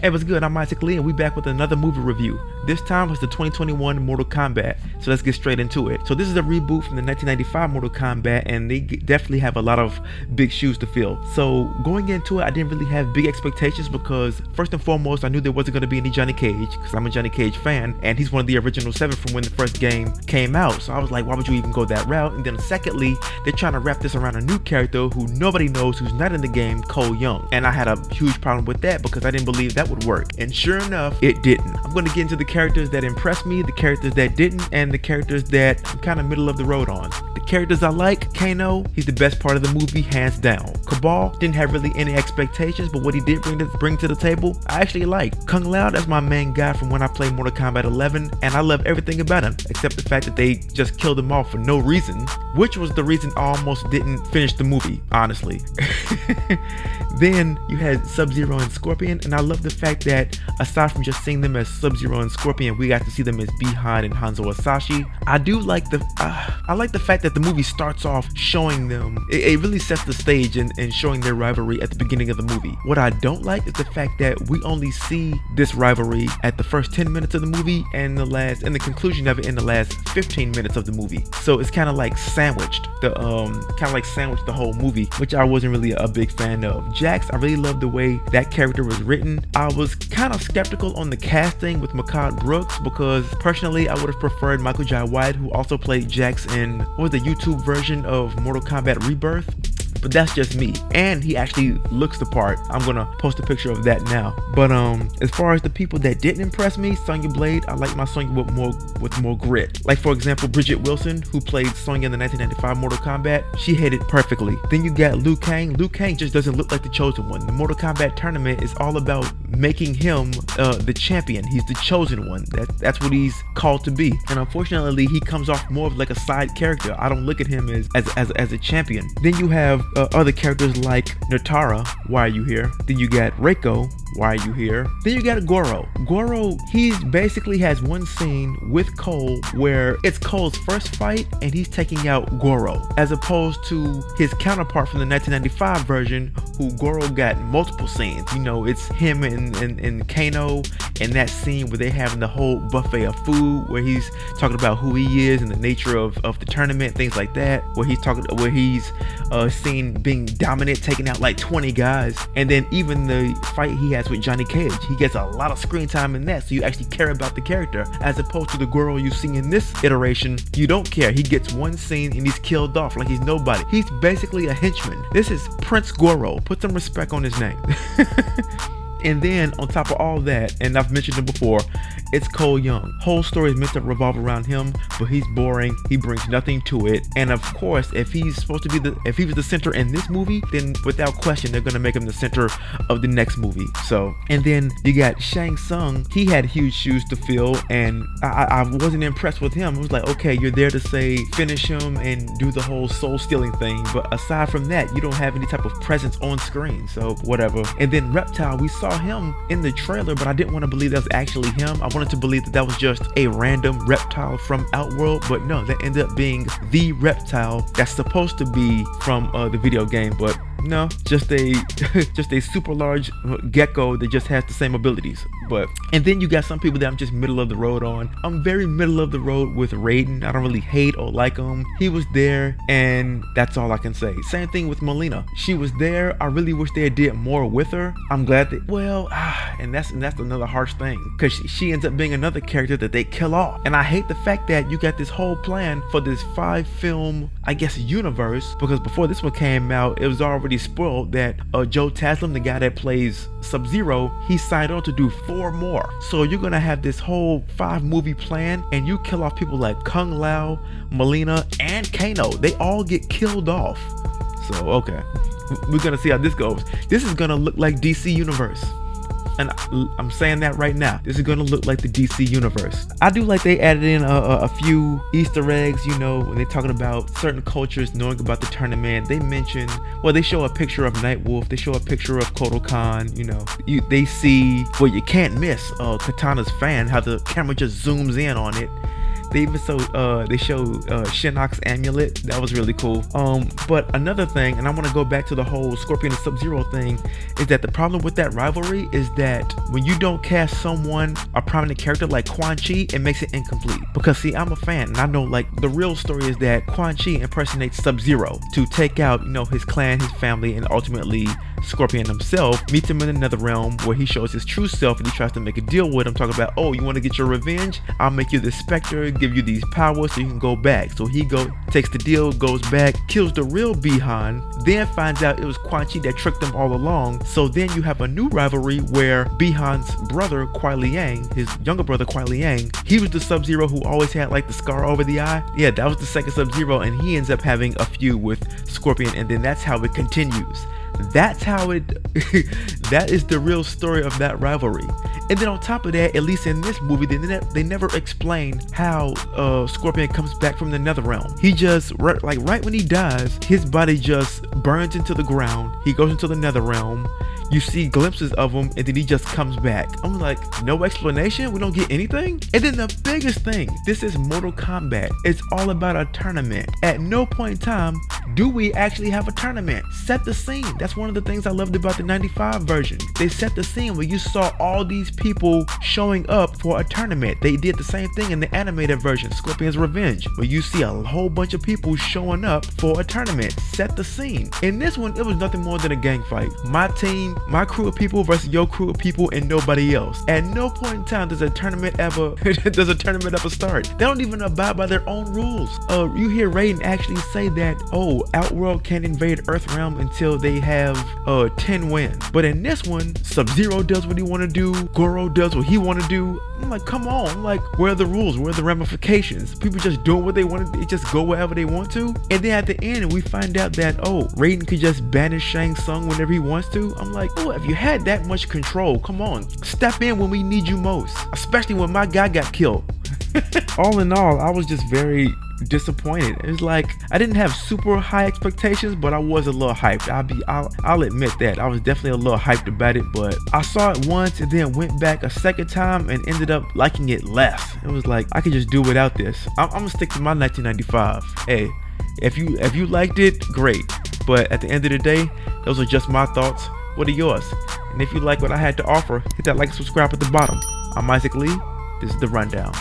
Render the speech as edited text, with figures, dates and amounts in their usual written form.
Hey, what's good? I'm Isaac Lee, and we back with another movie review. This time was the 2021 Mortal Kombat, so let's get straight into it. So this is a reboot from the 1995 Mortal Kombat, and they definitely have a lot of big shoes to fill. So going into it, I didn't really have big expectations because first and foremost, I knew there wasn't going to be any Johnny Cage, because I'm a Johnny Cage fan, and he's one of the original 7 from when the first game came out. So I was like, why would you even go that route? And then secondly, they're trying to wrap this around a new character who nobody knows, who's not in the game, Cole Young. And I had a huge problem with that because I didn't believe that would work. And sure enough, it didn't. I'm going to get into the characters that impressed me, the characters that didn't, and the characters that I'm kind of middle of the road on. The characters I like: Kano, he's the best part of the movie, hands down. Kabal, didn't have really any expectations, but what he did bring to the table, I actually like. Kung Lao, that's my main guy from when I played Mortal Kombat 11, and I love everything about him, except the fact that they just killed him off for no reason, which was the reason I almost didn't finish the movie, honestly. Then you had Sub-Zero and Scorpion, and I love the fact that aside from just seeing them as Sub-Zero and Scorpion, we got to see them as Behind and Hanzo Asashi. I do like I like the fact that the movie starts off showing them, it really sets the stage and showing their rivalry at the beginning of the movie. What I don't like is the fact that we only see this rivalry at the first 10 minutes of the movie and the conclusion of it in the last 15 minutes of the movie. So it's kind of like sandwiched the whole movie, which I wasn't really a big fan of. Jax, I really love the way that character was written. I was kind of skeptical on the casting with Mehcad Brooks because personally I would have preferred Michael Jai White, who also played Jax in the YouTube version of Mortal Kombat Rebirth. But that's just me, and he actually looks the part. I'm gonna post a picture of that now. But as far as the people that didn't impress me, Sonya Blade, I like my Sonya with more grit. Like for example, Bridget Wilson, who played Sonya in the 1995 Mortal Kombat, she hit it perfectly. Then you got Liu Kang. Liu Kang just doesn't look like the chosen one. The Mortal Kombat tournament is all about making him the champion. He's the chosen one. That's what he's called to be. And unfortunately, he comes off more of like a side character. I don't look at him as a champion. Then you have other characters like Natara, why are you here? Then you got Reiko, why are you here? Then you got Goro. Goro, he basically has one scene with Cole where it's Cole's first fight and he's taking out Goro, as opposed to his counterpart from the 1995 version, who Goro got multiple scenes. You know, it's him and Kano in that scene where they having the whole buffet of food, where he's talking about who he is and the nature of the tournament, things like that, where he's seen being dominant, taking out like 20 guys. And then even the fight he has with Johnny Cage, he gets a lot of screen time in that, so you actually care about the character, as opposed to the Goro you see in this iteration. You don't care. He gets one scene and he's killed off like he's nobody. He's basically a henchman. This is Prince Goro. Put some respect on his name. And then on top of all that, and I've mentioned it before, it's Cole Young. Whole story is meant to revolve around him, but he's boring. He brings nothing to it. And of course, if he was the center in this movie, then without question, they're gonna make him the center of the next movie. So, and then you got Shang Tsung. He had huge shoes to fill, and I wasn't impressed with him. I was like, okay, you're there to say finish him and do the whole soul stealing thing, but aside from that, you don't have any type of presence on screen. So whatever. And then Reptile, we saw him in the trailer, but I didn't want to believe that was actually him. I wanted to believe that was just a random reptile from Outworld, but no, that ended up being the reptile that's supposed to be from the video game. But no, just a super large gecko that just has the same abilities. And then you got some people that I'm just middle of the road on. I'm very middle of the road with Raiden. I don't really hate or like him. He was there, and that's all I can say. Same thing with Melina. She was there. I really wish they did more with her. I'm glad that, and that's another harsh thing, because she ends up being another character that they kill off. And I hate the fact that you got this whole plan for this 5-film, I guess, universe, because before this one came out, it was already spoiled that Joe Taslim, the guy that plays Sub-Zero, he signed on to do 4 more. So you're gonna have this whole 5-movie plan, and you kill off people like Kung Lao, Melina, and Kano. They all get killed off. So okay, we're gonna see how this goes. This is gonna look like DC Universe. And I'm saying that right now. This is gonna look like the DC universe. I do like they added in a few Easter eggs, you know, when they're talking about certain cultures knowing about the tournament. They mention, they show a picture of Nightwolf, they show a picture of Kodo Khan, you know. They see, you can't miss Katana's fan, how the camera just zooms in on it. They even they showed Shinnok's amulet. That was really cool. But another thing, and I want to go back to the whole Scorpion and Sub-Zero thing, is that the problem with that rivalry is that when you don't cast someone, a prominent character like Quan Chi, it makes it incomplete. Because see, I'm a fan, and I know like the real story is that Quan Chi impersonates Sub-Zero to take out, his clan, his family, and ultimately Scorpion himself meets him in another realm where he shows his true self, and he tries to make a deal with him, talking about, oh, you want to get your revenge? I'll make you the Spectre, give you these powers so you can go back. So he takes the deal, goes back, kills the real Bi-Han, then finds out it was Quan Chi that tricked them all along. So then you have a new rivalry where Bi-Han's brother, Kuai Liang, his younger brother Kuai Liang, he was the Sub-Zero who always had like the scar over the eye. Yeah, that was the second Sub-Zero, and he ends up having a feud with Scorpion, and then that's how it continues. That's how it that is the real story of that rivalry. And then on top of that, at least in this movie, they never explain how Scorpion comes back from the nether realm. He just right when he dies, his body just burns into the ground. He goes into the nether realm. You see glimpses of him, and then he just comes back. I'm like, no explanation? We don't get anything? And then the biggest thing, this is Mortal Kombat. It's all about a tournament. At no point in time do we actually have a tournament. Set the scene. That's one of the things I loved about the 95 version. They set the scene where you saw all these people showing up for a tournament. They did the same thing in the animated version, Scorpion's Revenge, where you see a whole bunch of people showing up for a tournament. Set the scene. In this one, it was nothing more than a gang fight. My team, my crew of people versus your crew of people, and nobody else. At no point in time does a tournament ever start. They don't even abide by their own rules. You hear Raiden actually say that, oh, Outworld can't invade Earthrealm until they have 10 wins. But in this one, Sub-Zero does what he want to do, Goro does what he want to do. I'm like, come on. I'm like, where are the rules? Where are the ramifications? People just doing what they want to do, just go wherever they want to. And then at the end, we find out that, oh, Raiden could just banish Shang Tsung whenever he wants to. I'm like, oh, if you had that much control, come on, step in when we need you most, especially when my guy got killed. All in all, I was just very disappointed. It was like I didn't have super high expectations, but I was a little hyped. I'll admit that I was definitely a little hyped about it. But I saw it once and then went back a second time and ended up liking it less. It was like I could just do without this. I'm gonna stick to my 1995. Hey, if you liked it, great. But at the end of the day, those are just my thoughts. What are yours? And if you like what I had to offer, hit that like and subscribe at the bottom. I'm Isaac Lee. This is The Rundown.